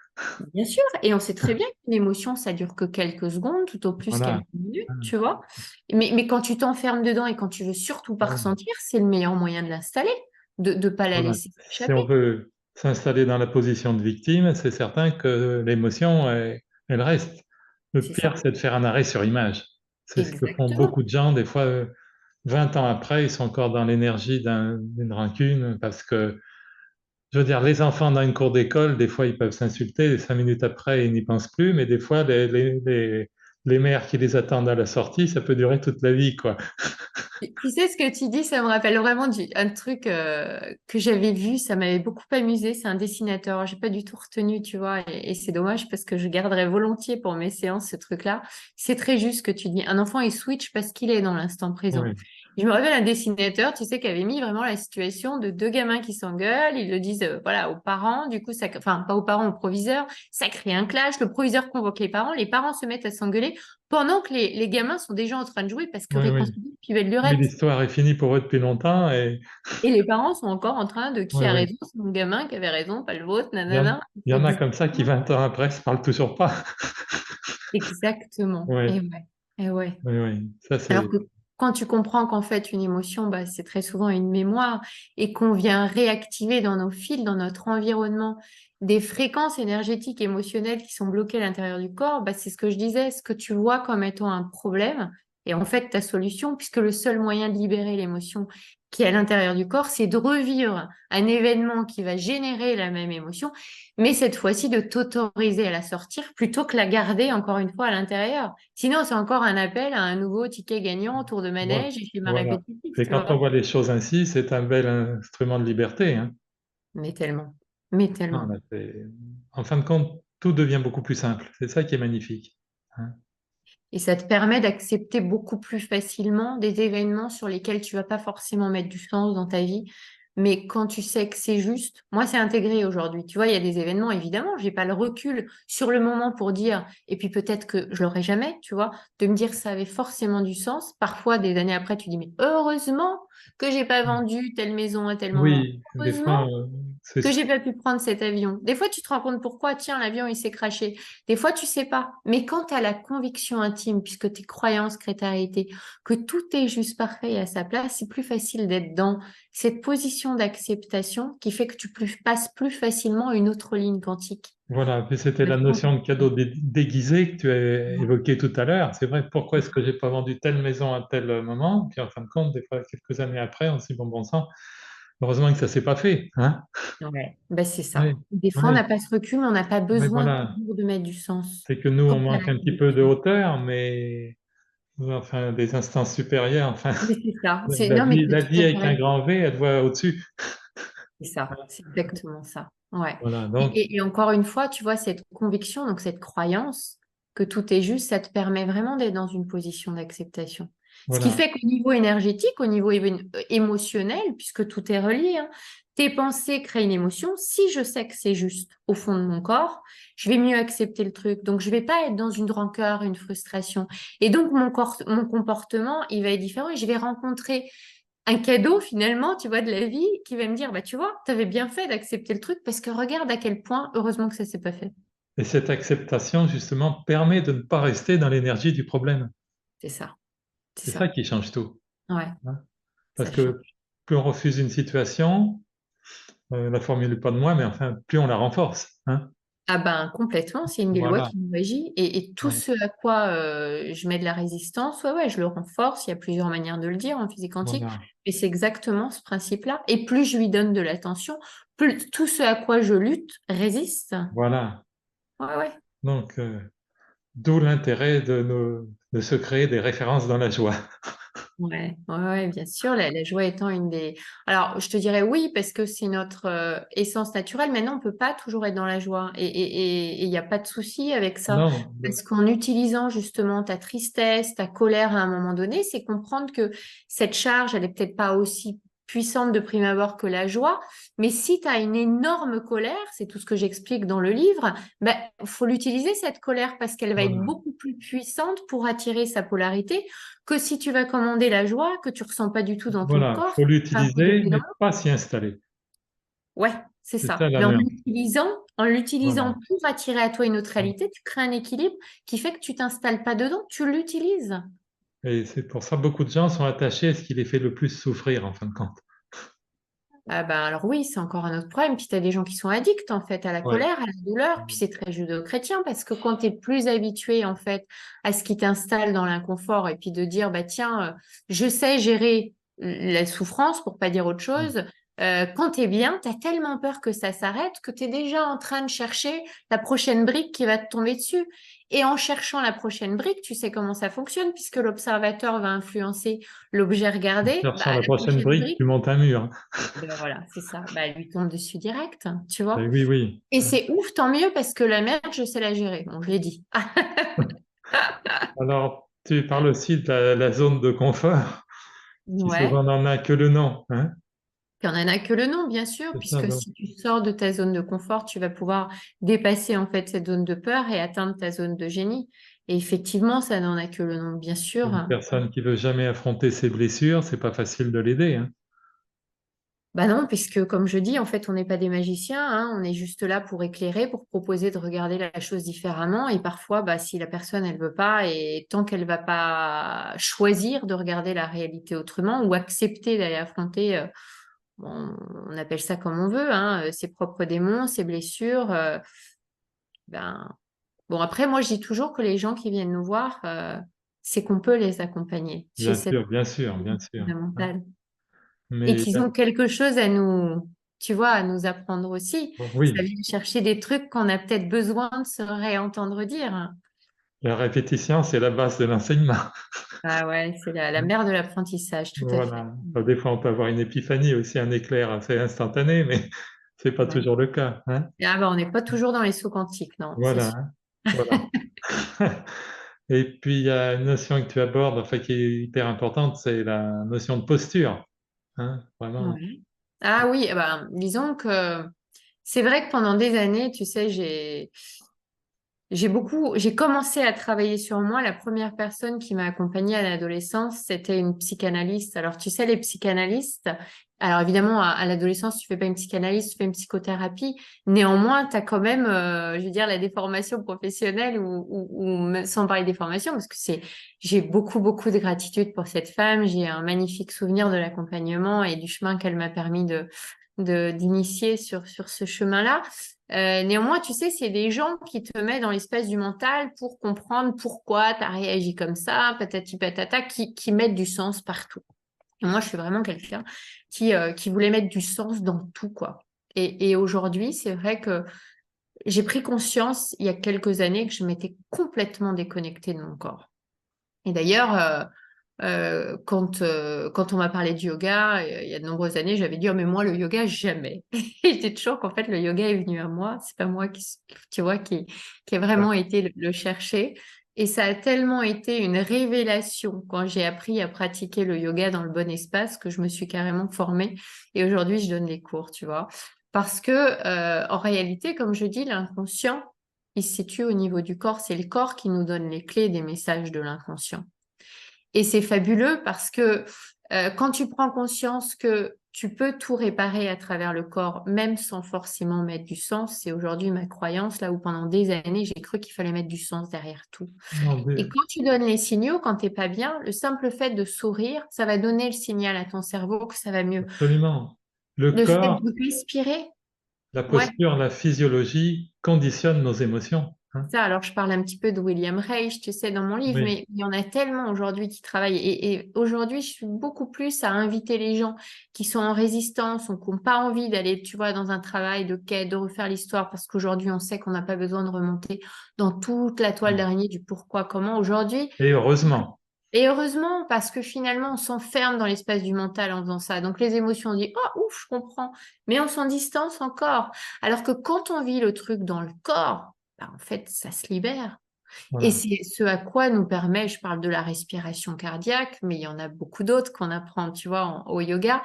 Bien sûr, et on sait très bien qu'une émotion, ça dure que quelques secondes, tout au plus
Voilà.
quelques minutes, tu vois. Mais quand tu t'enfermes dedans et quand tu veux surtout pas
Voilà.
ressentir, c'est le meilleur moyen de l'installer, de ne pas la
Voilà.
laisser
Si on
s'échapper.
veut s'installer dans la position de victime, c'est certain que l'émotion, elle reste. Le
C'est ça.
pire, c'est de faire un arrêt sur image. C'est ce que font
Exactement.
beaucoup de gens. Des fois, 20 ans après, ils sont encore dans l'énergie d'une rancune parce que, je veux dire, les enfants dans une cour d'école, des fois, ils peuvent s'insulter, et 5 minutes après, ils n'y pensent plus, mais des fois, les mères qui les attendent à la sortie, ça peut durer toute la vie, quoi.
Tu sais, ce que tu dis, ça me rappelle vraiment un truc que j'avais vu, ça m'avait beaucoup amusé. C'est un dessinateur, j'ai pas du tout retenu, tu vois, et c'est dommage parce que je garderais volontiers pour mes séances ce truc-là. C'est très juste ce que tu dis. Un enfant, il switch parce qu'il est dans l'instant présent.
Oui,
Je me rappelle un dessinateur, tu sais, qui avait mis vraiment la situation de deux gamins qui s'engueulent. Ils le disent, voilà, aux parents. Du coup, enfin, pas aux parents, au proviseur. Ça crée un clash. Le proviseur convoque les parents. Les parents se mettent à s'engueuler pendant que les gamins sont déjà en train de jouer parce que
oui, oui.
réconcilier, puis belle
Oui,
lurette.
l'histoire est finie pour eux depuis longtemps et
Et les parents sont encore en train de qui
oui,
a
oui.
raison, c'est mon gamin qui avait raison, pas le vôtre,
Il y en,
nanana.
il y en a comme ça qui, 20 ans après, se parlent toujours pas.
Exactement.
Ouais,
Et ouais. Et ouais.
oui, oui. Ça,
Alors
c'est...
que quand tu comprends qu'en fait, une émotion, bah, c'est très souvent une mémoire et qu'on vient réactiver dans nos fils, dans notre environnement, des fréquences énergétiques, émotionnelles qui sont bloquées à l'intérieur du corps, bah, c'est ce que je disais, ce que tu vois comme étant un problème et en fait ta solution, puisque le seul moyen de libérer l'émotion qui est à l'intérieur du corps, c'est de revivre un événement qui va générer la même émotion, mais cette fois-ci de t'autoriser à la sortir plutôt que la garder encore une fois à l'intérieur. Sinon, c'est encore un appel à un nouveau ticket gagnant, tour de
Voilà.
manège et schéma
Voilà.
répétitif,
Et
tu
quand on
vois.
voit les choses ainsi, c'est un bel instrument de liberté, hein.
Mais tellement, mais
Non,
tellement.
là, en fin de compte, tout devient beaucoup plus simple. C'est ça qui est magnifique, hein.
Et ça te permet d'accepter beaucoup plus facilement des événements sur lesquels tu vas pas forcément mettre du sens dans ta vie. Mais quand tu sais que c'est juste, moi, c'est intégré aujourd'hui. Tu vois, il y a des événements, évidemment, j'ai pas le recul sur le moment pour dire, et puis peut-être que je l'aurai jamais, tu vois, de me dire que ça avait forcément du sens. Parfois, des années après, tu dis, mais heureusement que j'ai pas vendu telle maison à tel moment.
Oui, des
Heureusement
fois, c'est
que j'ai pas pu prendre cet avion. Des fois, tu te rends compte pourquoi, tiens, l'avion, il s'est crashé. Des fois, tu sais pas. Mais quand tu as la conviction intime, puisque tes croyances créent ta réalité, que tout est juste parfait et à sa place, c'est plus facile d'être dans cette position d'acceptation qui fait que passes plus facilement une autre ligne quantique.
voilà. Puis c'était
Le
la
sens.
notion de cadeau déguisé que tu as évoqué tout à l'heure. C'est vrai, pourquoi est-ce que j'ai pas vendu telle maison à tel moment? Puis en fin de compte, des fois, quelques années après, on se dit, bon sang, heureusement que ça s'est pas fait, hein?
Ouais, ben, c'est ça.
Oui,
Des fois, on
oui,
n'a pas ce recul, mais on n'a pas
oui,
besoin
voilà.
toujours de mettre du sens.
C'est que nous,
Quand
on
tu as la
manque un petit peu de
conviction.
hauteur, mais enfin, des instances supérieures, enfin,
Mais c'est ça. Non, mais tu as
la
tout
vie
à fait
avec un
raison.
grand V, elle voit au-dessus.
C'est ça, c'est exactement ça. Ouais.
Voilà,
Et,
donc,
et encore une fois, tu vois, cette conviction, donc cette croyance que tout est juste, ça te permet vraiment d'être dans une position d'acceptation. Ce qui
voilà,
fait qu'au niveau énergétique, au niveau émotionnel, puisque tout est relié, hein, tes pensées créent une émotion. Si je sais que c'est juste au fond de mon corps, je vais mieux accepter le truc. Donc, je vais pas être dans une rancœur, une frustration. Et donc, mon comportement, il va être différent et je vais rencontrer un cadeau finalement, tu vois, de la vie qui va me dire, bah tu vois, tu avais bien fait d'accepter le truc parce que regarde à quel point, heureusement que ça s'est pas fait.
et cette acceptation, justement, permet de ne pas rester dans l'énergie du problème.
C'est ça, c'est
C'est ça
ça.
qui change tout,
Ouais,
hein. Parce
ça
que
change.
plus on refuse une situation, la formule n'est pas de moi, mais enfin, plus on la renforce, hein.
Ah ben complètement, c'est une des lois
Voilà,
qui nous régit. Et tout
ouais,
ce à quoi je mets de la résistance, ouais, ouais, je le renforce. Il y a plusieurs manières de le dire en physique quantique,
voilà,
mais c'est exactement ce principe-là. Et plus je lui donne de l'attention, plus tout ce à quoi je lutte résiste.
voilà.
Ouais, ouais.
Donc, d'où l'intérêt de se créer des références dans la joie.
Ouais, ouais, ouais, bien sûr, la joie étant une des... Alors, je te dirais oui, parce que c'est notre essence naturelle. Maintenant, on peut pas toujours être dans la joie. Et il n'y a pas de souci avec ça.
Non,
Parce qu'en utilisant justement ta tristesse, ta colère à un moment donné, c'est comprendre que cette charge, elle est peut-être pas aussi puissante de prime abord que la joie. Mais si tu as une énorme colère, c'est tout ce que j'explique dans le livre, ben, faut l'utiliser, cette colère, parce qu'elle va être
voilà,
beaucoup plus puissante pour attirer sa polarité que si tu vas commander la joie que tu ressens pas du tout dans ton
voilà.
corps,
Faut
c'est un côté
l'utiliser, mais
prédominant.
pas s'y installer.
Ouais, c'est
C'est ça
ça.
la
Mais
nuance.
en l'utilisant
Voilà.
pour attirer à toi une autre réalité, tu crées un équilibre qui fait que tu t'installes pas dedans, tu l'utilises.
Et c'est pour ça que beaucoup de gens sont attachés à ce qui les fait le plus souffrir, en fin de compte.
Ah ben alors oui, c'est encore un autre problème. Puis tu as des gens qui sont addicts en fait à la
Ouais.
colère, à la douleur. Puis c'est très judéo-chrétien parce que quand tu es plus habitué en fait à ce qui t'installe dans l'inconfort et puis de dire bah tiens, je sais gérer la souffrance pour pas dire autre chose. Quand tu es bien, tu as tellement peur que ça s'arrête que tu es déjà en train de chercher la prochaine brique qui va te tomber dessus. Et en cherchant la prochaine brique, tu sais comment ça fonctionne puisque l'observateur va influencer l'objet
En
regardé. Bah,
cherchant la
la
prochaine
prochaine
brique, tu
brique,
montes un mur, hein.
ben voilà, c'est ça. Bah, elle lui tombe dessus direct, tu vois.
Ben oui, oui.
Et c'est ouf, tant mieux, parce que la merde, je sais la gérer. Bon, je l'ai dit.
Alors, tu parles aussi de la zone de confort, qui
Ouais.
souvent n'en a que le nom, hein.
Puis on n'en a que le nom, bien sûr,
C'est ça,
puisque
donc.
si tu sors de ta zone de confort, tu vas pouvoir dépasser en fait cette zone de peur et atteindre ta zone de génie. Et effectivement, ça n'en a que le nom, bien sûr.
Une personne qui veut jamais affronter ses blessures, c'est pas facile de l'aider, hein.
Bah non, puisque comme je dis, en fait, on n'est pas des magiciens, hein, on est juste là pour éclairer, pour proposer de regarder la chose différemment. Et parfois, bah, si la personne, elle veut pas, et tant qu'elle va pas choisir de regarder la réalité autrement ou accepter d'aller affronter, bon, on appelle ça comme on veut, hein, ses propres démons, ses blessures, ben, bon, après, moi, je dis toujours que les gens qui viennent nous voir, c'est qu'on peut les accompagner chez cette
Bien sûr, bien sûr. Hein.
fondamentale et
Mais
qu'ils ont quelque chose à nous, tu vois, à nous apprendre aussi. Ça
oui,
vient chercher des trucs qu'on a peut-être besoin de se réentendre dire.
la répétition, c'est la base de l'enseignement.
Ah ouais, c'est la mère de l'apprentissage, tout à fait.
Voilà. Enfin, des fois, on peut avoir une épiphanie aussi, un éclair assez instantané, mais c'est pas
Ouais.
toujours le cas. Hein.
Ah bah, on n'est pas toujours dans les sauts quantiques, non, c'est
Voilà.
sûr.
Hein. Voilà. Et puis, il y a une notion que tu abordes, enfin, qui est hyper importante, c'est la notion de posture. Hein, vraiment.
Ouais. Ah oui, eh ben, disons que c'est vrai que pendant des années, tu sais, j'ai commencé à travailler sur moi. La première personne qui m'a accompagnée à l'adolescence, c'était une psychanalyste. Alors, tu sais, les psychanalystes, alors évidemment, à l'adolescence, tu fais pas une psychanalyse, tu fais une psychothérapie. Néanmoins, tu as quand même, je veux dire, la déformation professionnelle sans parler des formations, parce que j'ai beaucoup, beaucoup de gratitude pour cette femme. J'ai un magnifique souvenir de l'accompagnement et du chemin qu'elle m'a permis d'initier sur ce chemin-là. Néanmoins, tu sais, c'est des gens qui te mettent dans l'espace du mental pour comprendre pourquoi tu as réagi comme ça, patati patata, qui mettent du sens partout. Et moi, je suis vraiment quelqu'un qui voulait mettre du sens dans tout, quoi. Et aujourd'hui, c'est vrai que j'ai pris conscience il y a quelques années que je m'étais complètement déconnectée de mon corps. Et d'ailleurs, quand on m'a parlé du yoga, il y a de nombreuses années, j'avais dit, oh, mais moi, le yoga, jamais. Et je dis toujours qu'en fait, le yoga est venu à moi. C'est pas moi tu vois, qui a
Ouais.
vraiment été le chercher. Et ça a tellement été une révélation quand j'ai appris à pratiquer le yoga dans le bon espace que je me suis carrément formée. Et aujourd'hui, je donne les cours, tu vois. Parce que, en réalité, comme je dis, l'inconscient, il se situe au niveau du corps. C'est le corps qui nous donne les clés des messages de l'inconscient. Et c'est fabuleux parce que quand tu prends conscience que tu peux tout réparer à travers le corps, même sans forcément mettre du sens, c'est aujourd'hui ma croyance, là où pendant des années, j'ai cru qu'il fallait mettre du sens derrière tout.
Non,
Et quand tu donnes les signaux, quand t'es pas bien, le simple fait de sourire, ça va donner le signal à ton cerveau que ça va mieux.
absolument. Le
Le fait
corps,
de respirer,
la
ouais.
posture, la physiologie conditionnent nos émotions. Hein.
Ça, alors je parle un petit peu de William Reich, tu sais, dans mon livre,
Oui.
mais il y en a tellement aujourd'hui qui travaillent. Et aujourd'hui, je suis beaucoup plus à inviter les gens qui sont en résistance ou qui n'ont pas envie d'aller, tu vois, dans un travail de quête, de refaire l'histoire, parce qu'aujourd'hui, on sait qu'on n'a pas besoin de remonter dans toute la toile d'araignée du pourquoi, comment. Aujourd'hui,
Et heureusement.
et heureusement, parce que finalement, on s'enferme dans l'espace du mental en faisant ça. Donc les émotions, on dit, oh, ouf, je comprends. Mais on s'en distance encore. Alors que quand on vit le truc dans le corps, bah, en fait, ça se libère. Et
Voilà.
c'est ce à quoi nous permet, je parle de la respiration cardiaque, mais il y en a beaucoup d'autres qu'on apprend, tu vois, au yoga.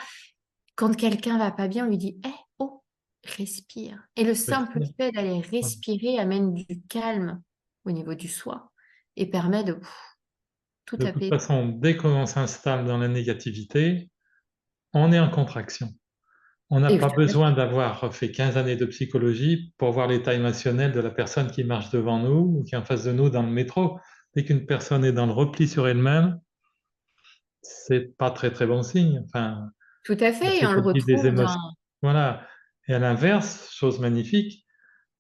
Quand quelqu'un va pas bien, on lui dit, oh, respire. Et le simple
Respire.
fait d'aller
Voilà.
respirer amène du calme au niveau du soi et permet de tout
De toute
apaiser.
façon, dès qu'on s'installe dans la négativité, on est en contraction. On n'a
Et
pas
tout à
besoin
fait.
d'avoir fait 15 années de psychologie pour voir l'état émotionnel de la personne qui marche devant nous ou qui est en face de nous dans le métro. Dès qu'une personne est dans le repli sur elle-même, c'est pas très très bon signe. Enfin,
Tout à fait, et
c'est
on le
qu'elle vit des
retrouve
émotions.
dans...
Voilà. Et à l'inverse, chose magnifique,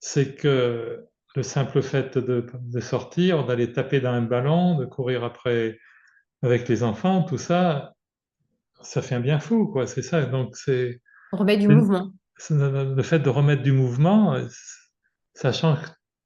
c'est que le simple fait de sortir, d'aller taper dans un ballon, de courir après avec les enfants, tout ça, ça fait un bien fou, quoi. C'est ça. Donc
On remet du mouvement.
le fait de remettre du mouvement, ça change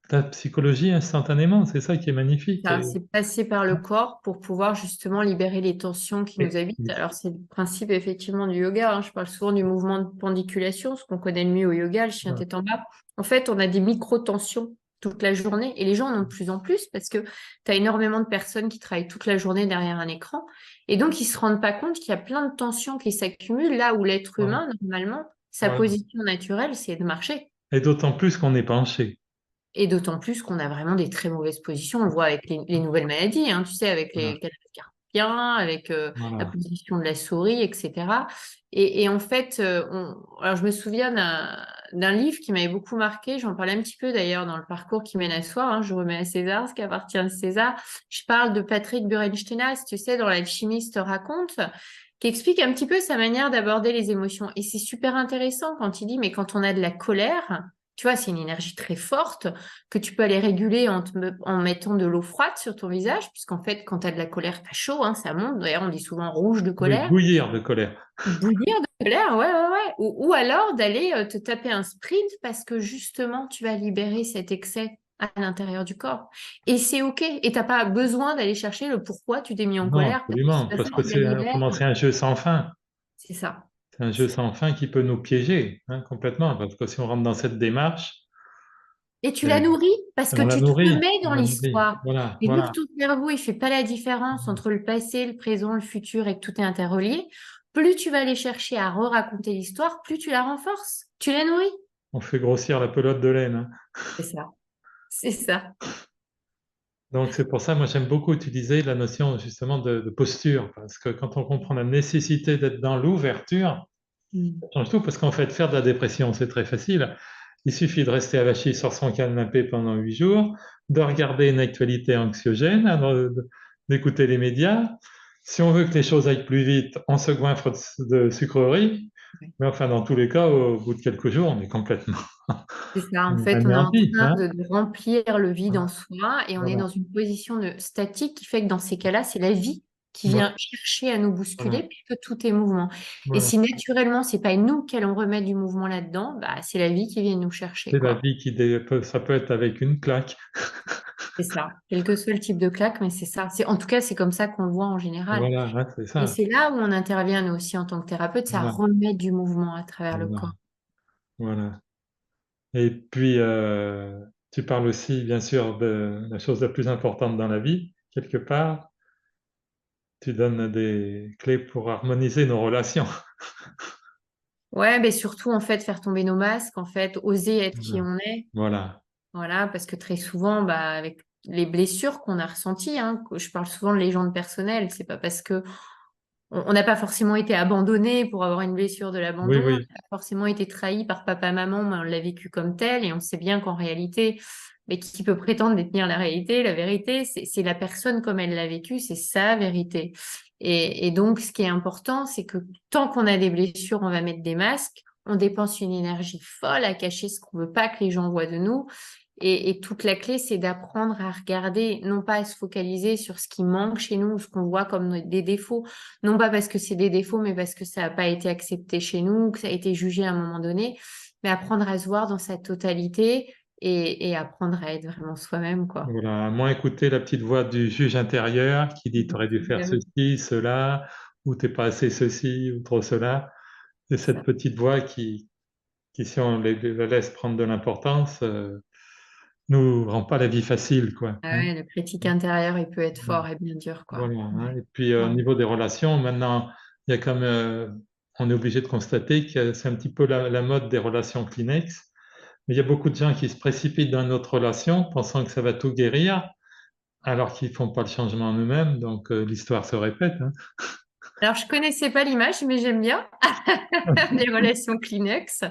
ta psychologie instantanément. C'est ça qui est magnifique.
Ça, c'est passer par le corps pour pouvoir justement libérer les tensions qui nous
Et-
habitent. Alors, c'est le principe effectivement du yoga, hein. Je parle souvent du mouvement de pendiculation, ce qu'on connaît le mieux au yoga, le chien
voilà.
tête en bas. En fait, on a des micro-tensions toute la journée et les gens en ont de plus en plus parce que tu as énormément de personnes qui travaillent toute la journée derrière un écran et donc ils se rendent pas compte qu'il y a plein de tensions qui s'accumulent là où l'être
Voilà.
humain, normalement, sa
Voilà.
position naturelle, c'est de marcher.
Et d'autant plus qu'on est penché.
Et d'autant plus qu'on a vraiment des très mauvaises positions. On le voit avec les nouvelles maladies, hein, tu sais, avec
Voilà.
les chien, avec la
Voilà.
position de la souris, etc. Et en fait, alors je me souviens d'un livre qui m'avait beaucoup marqué, j'en parlais un petit peu d'ailleurs dans le parcours qui mène à soi, hein, je remets à César ce qui appartient à César. Je parle de Patrick Burenstein, tu sais, dans L'Alchimiste raconte, qui explique un petit peu sa manière d'aborder les émotions. Et c'est super intéressant quand il dit, mais quand on a de la colère, tu vois, c'est une énergie très forte que tu peux aller réguler en mettant de l'eau froide sur ton visage, puisqu'en fait, quand tu as de la colère, tu as chaud, hein, ça monte. D'ailleurs, on dit souvent rouge de
Oui,
colère.
bouillir de colère.
Bouillir de colère, ouais, ouais, ouais. Ou alors d'aller te taper un sprint parce que justement, tu vas libérer cet excès à l'intérieur du corps. Et c'est OK. Et t'as pas besoin d'aller chercher le pourquoi tu t'es mis en
Non,
colère, parce que de toute
absolument, parce
façon,
que
tu la libères.
autrement, c'est un jeu sans fin.
C'est ça.
C'est un jeu sans fin qui peut nous piéger, hein, complètement, parce que si on rentre dans cette démarche,
Et tu la
euh,
nourris parce que
on la
tu te
nourrit,
remets
on
dans
la nourrit.
l'histoire.
Voilà,
Et vu que
voilà.
ton cerveau, il fait pas la différence entre le passé, le présent, le futur et que tout est interrelié, plus tu vas aller chercher à re-raconter l'histoire, plus tu la renforces. Tu la nourris.
On fait grossir la pelote de laine, hein.
C'est ça. C'est ça.
Donc c'est pour ça, moi j'aime beaucoup utiliser la notion justement de posture, parce que quand on comprend la nécessité d'être dans l'ouverture,
Mm.
ça change tout, parce qu'en fait, faire de la dépression, c'est très facile. Il suffit de rester avachi sur son canapé pendant 8 jours, de regarder une actualité anxiogène, hein, d'écouter les médias. Si on veut que les choses aillent plus vite, on se goinfre de sucreries. Mais enfin, dans tous les cas, au bout de quelques jours, on est complètement
C'est ça, en fait, on est en
anéanti,
train
hein.
de remplir le vide en
Voilà,
soi et on est
voilà,
dans une position de statique qui fait que dans ces cas-là, c'est la vie qui
voilà,
vient chercher à nous bousculer
voilà,
puisque tout est mouvement. Et
voilà.
si naturellement, c'est pas nous qui allons remettre du mouvement là-dedans, bah, c'est la vie qui vient nous chercher,
C'est la
quoi.
vie ça peut être avec une claque.
C'est ça, quel que soit le type de claque, mais c'est ça. En tout cas, c'est comme ça qu'on le voit en général.
Voilà, hein, c'est
Et
ça.
c'est là où on intervient, nous aussi, en tant que thérapeute, c'est à
Voilà,
remettre du mouvement à travers le corps.
voilà, voilà. Et puis, tu parles aussi, bien sûr, de la chose la plus importante dans la vie, quelque part. Tu donnes des clés pour harmoniser nos relations.
Ouais, mais surtout, en fait, faire tomber nos masques, en fait, oser être qui
Voilà,
on est.
voilà.
Voilà, parce que très souvent, bah, avec les blessures qu'on a ressenties, hein, que je parle souvent de légende personnelle, c'est pas parce que on n'a pas forcément été abandonné pour avoir une blessure de
Oui,
l'abandon, on
oui,
a forcément été trahi par papa, maman, mais on l'a vécu comme tel et on sait bien qu'en réalité, mais qui peut prétendre détenir la réalité, la vérité, c'est la personne comme elle l'a vécu, c'est sa vérité. Et donc, ce qui est important, c'est que tant qu'on a des blessures, on va mettre des masques, on dépense une énergie folle à cacher ce qu'on veut pas que les gens voient de nous. Et toute la clé, c'est d'apprendre à regarder, non pas à se focaliser sur ce qui manque chez nous, ce qu'on voit comme des défauts, non pas parce que c'est des défauts, mais parce que ça n'a pas été accepté chez nous, que ça a été jugé à un moment donné, mais apprendre à se voir dans sa totalité et apprendre à être vraiment soi-même, quoi.
voilà. À moins écouter la petite voix du juge intérieur qui dit tu aurais dû faire
Exactement.
ceci, cela, ou t'es pas assez ceci, ou trop cela. Et
C'est
cette
ça.
petite voix qui si on la laisse prendre de l'importance, nous rend pas la vie facile, quoi,
Ah
hein.
ouais, le critique intérieur, il peut être
Voilà.
fort et bien dur, quoi.
Voilà, hein.
Ouais.
Et puis au
Ouais.
niveau des relations, maintenant, il y a comme on est obligé de constater que c'est un petit peu la mode des relations Kleenex. Mais il y a beaucoup de gens qui se précipitent dans notre relation pensant que ça va tout guérir, alors qu'ils font pas le changement en eux-mêmes. Donc l'histoire se répète, hein.
Alors, je connaissais pas l'image, mais j'aime bien les relations Kleenex.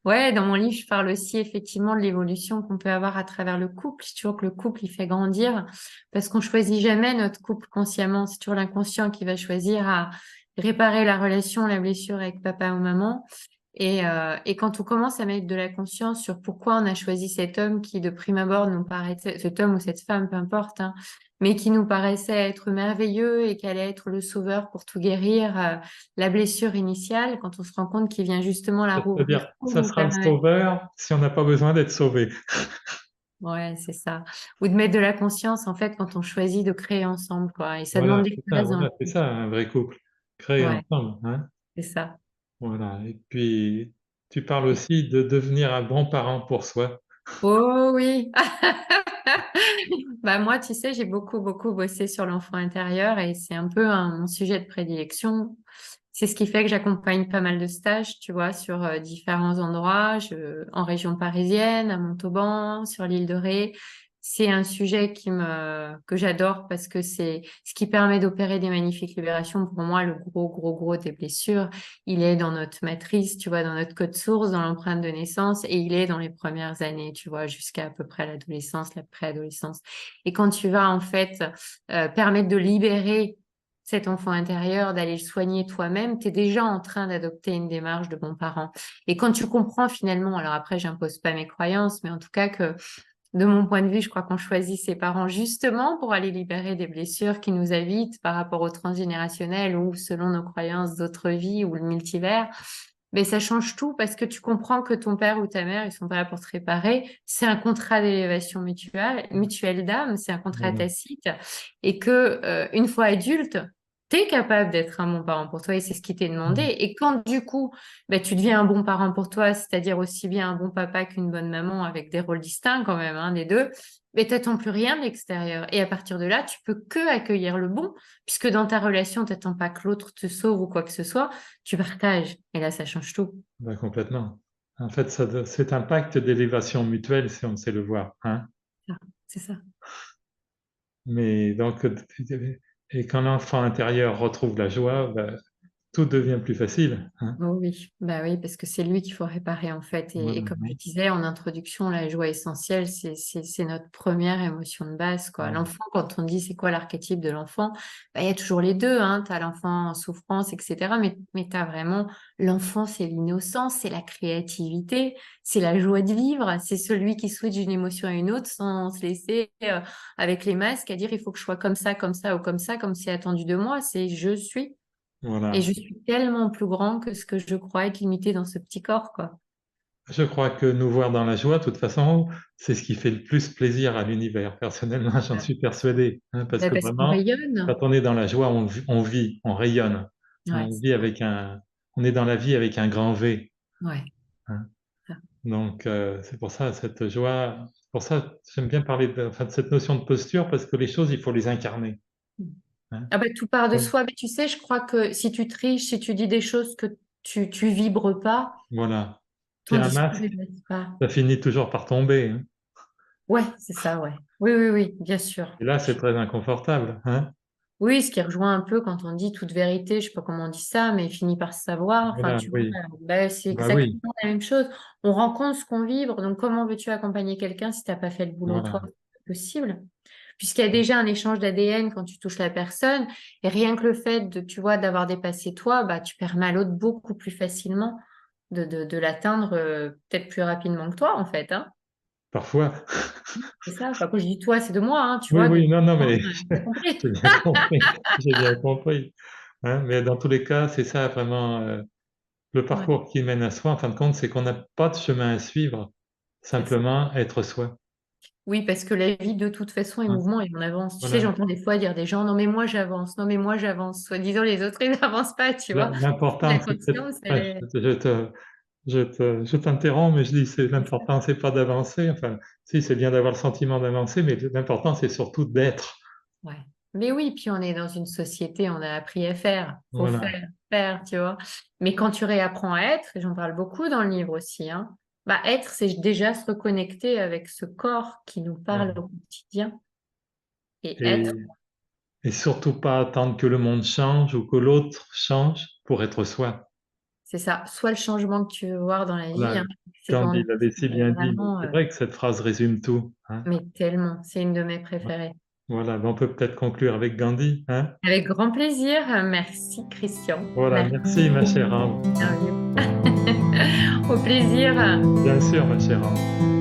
Ouais, dans mon livre, je parle aussi effectivement de l'évolution qu'on peut avoir à travers le couple. C'est toujours que le couple, il fait grandir parce qu'on choisit jamais notre couple consciemment. C'est toujours l'inconscient qui va choisir à réparer la relation, la blessure avec papa ou maman. Et quand on commence à mettre de la conscience sur pourquoi on a choisi cet homme qui, de prime abord, nous paraissait, cet homme ou cette femme, peu importe, hein, mais qui nous paraissait être merveilleux et qui allait être le sauveur pour tout guérir, la blessure initiale, quand on se rend compte qu'il vient justement la rouvrir
C'est-à-dire,
pour
ça
nous
sera le
permettre.
sauveur si on n'a pas besoin d'être sauvé.
Ouais, c'est ça. Ou de mettre de la conscience, en fait, quand on choisit de créer ensemble, quoi. Et ça demande
Voilà,
des
c'est ça,
places dans le
voilà, c'est
couple.
ça, un vrai couple. Créer
Ouais,
ensemble, hein.
c'est ça.
Voilà. Et puis, tu parles aussi de devenir un bon parent pour soi.
Oh oui. Bah moi, tu sais, j'ai beaucoup, beaucoup bossé sur l'enfant intérieur et c'est un peu mon sujet de prédilection. C'est ce qui fait que j'accompagne pas mal de stages, tu vois, sur différents endroits, en région parisienne, à Montauban, sur l'île de Ré. c'est un sujet que j'adore parce que c'est ce qui permet d'opérer des magnifiques libérations. Pour moi, le gros des blessures, il est dans notre matrice, tu vois, dans notre code source, dans l'empreinte de naissance, et il est dans les premières années, tu vois, jusqu'à à peu près l'adolescence, la préadolescence. Et quand tu vas, en fait, permettre de libérer cet enfant intérieur, d'aller le soigner toi-même, tu es déjà en train d'adopter une démarche de bon parent. Et quand tu comprends finalement, alors après, j'impose pas mes croyances, mais en tout cas que de mon point de vue, je crois qu'on choisit ses parents justement pour aller libérer des blessures qui nous habitent par rapport au transgénérationnel ou selon nos croyances d'autres vies ou le multivers. Mais ça change tout parce que tu comprends que ton père ou ta mère, ils sont pas là pour te réparer. C'est un contrat d'élévation mutuelle d'âme, c'est un contrat
Voilà.
tacite. Et que, une fois adulte, tu es capable d'être un bon parent pour toi et c'est ce qui t'est demandé.
Mm.
Et quand du coup, ben, tu deviens un bon parent pour toi, c'est-à-dire aussi bien un bon papa qu'une bonne maman avec des rôles distincts quand même, hein, des deux, mais t'attends plus rien de l'extérieur. Et à partir de là, tu peux que accueillir le bon, puisque dans ta relation, t'attends pas que l'autre te sauve ou quoi que ce soit, tu partages. Et là, ça change tout.
Ben, complètement. En fait, c'est un pacte d'élévation mutuelle, si on sait le voir, hein.
Ah, c'est ça.
Mais donc, et quand l'enfant intérieur retrouve la joie, ben, tout devient plus facile, hein.
Oh oui, bah oui, parce que c'est lui qu'il faut réparer en fait. Et
Voilà,
comme je
hein.
disais en introduction, la joie essentielle, c'est notre première émotion de base, quoi.
Voilà.
L'enfant, quand on dit c'est quoi l'archétype de l'enfant, bah, il y a toujours les deux, hein. Tu as l'enfant en souffrance, etc. Mais tu as vraiment l'enfant, c'est l'innocence, c'est la créativité, c'est la joie de vivre, c'est celui qui switch d'une émotion à une autre sans se laisser avec les masques à dire il faut que je sois comme ça ou comme c'est attendu de moi. C'est je suis. Et
Voilà.
je suis tellement plus grand que ce que je crois être limité dans ce petit corps, quoi.
Je crois que nous voir dans la joie, de toute façon, c'est ce qui fait le plus plaisir à l'univers. Personnellement, j'en suis persuadé, hein, parce
Ben,
que
parce qu'on
vraiment, quand
rayonne.
on est dans la joie, on vit, on rayonne, hein,
Ouais,
on vit on est dans la vie avec un grand V,
ouais.
hein.
Ça.
Donc, c'est pour ça, cette joie, c'est pour ça, j'aime bien parler enfin, de cette notion de posture, parce que les choses, il faut les incarner, hein.
Ah ben, tout part de
Donc,
soi. Mais tu sais, je crois que si tu triches, si tu dis des choses que tu vibres pas,
voilà. Puis
ton
un
discours ne
masque,
reste pas.
ça finit toujours par tomber, hein.
Ouais, c'est ça, ouais. Oui, bien sûr.
Et là, c'est très inconfortable, hein.
Oui, ce qui rejoint un peu quand on dit toute vérité, je sais pas comment on dit ça, mais finit par se savoir. Enfin,
Voilà,
tu vois,
oui.
ben, c'est
Bah oui,
exactement la même chose. On rencontre ce qu'on vibre. Donc, comment veux-tu accompagner quelqu'un si t'as pas fait le boulot toi?
voilà,
C'est pas possible. Puisqu'il y a déjà un échange d'ADN quand tu touches la personne, et rien que le fait de, tu vois, d'avoir dépassé toi, bah, tu permets à l'autre beaucoup plus facilement de l'atteindre peut-être plus rapidement que toi, en fait, hein.
parfois.
C'est ça. Enfin, quand je dis toi, c'est de moi, hein, tu
Oui,
vois,
oui,
donc
non, non, mais
t'as compris.
j'ai bien compris, j'ai bien compris, hein. Mais dans tous les cas, c'est ça vraiment, le
Ouais,
parcours qui mène à soi, en fin de compte, c'est qu'on n'a pas de chemin à suivre,
c'est ça.
simplement être soi,
Oui, parce que la vie, de toute façon, est
hein.
mouvement et on avance. Tu sais,
Voilà.
j'entends des fois dire des gens, non, mais moi, j'avance, non, mais moi, j'avance. Soi-disant, les autres, ils n'avancent pas, tu vois. La
L'important, c'est peut-être,
conscience, elle
ouais,
est...
je t'interromps, mais je dis, c'est l'important, c'est pas d'avancer, enfin, si, c'est bien d'avoir le sentiment d'avancer, mais l'important, c'est surtout d'être.
Ouais. Mais oui, puis on est dans une société, on a appris à faire. Faut
Voilà,
faire, tu vois. Mais quand tu réapprends à être, et j'en parle beaucoup dans le livre aussi, hein, bah être, c'est déjà se reconnecter avec ce corps qui nous parle
voilà.
au quotidien. Et être,
Et, et surtout pas attendre que le monde change ou que l'autre change pour être soi.
c'est ça. Soit le changement que tu veux voir dans la vie,
Voilà,
hein, c'est
Gandhi
Gandhi,
l'avait si
mais
bien dit.
vraiment,
C'est vrai que cette phrase résume tout, hein.
mais tellement. C'est une de mes préférées.
Voilà, ben, on peut peut-être conclure avec Gandhi, hein.
Avec grand plaisir. Merci, Christian.
Voilà,
Merci
merci ma
pour
chère Ambre.
l'interview. Au plaisir.
Bien sûr, ma chère Ambre.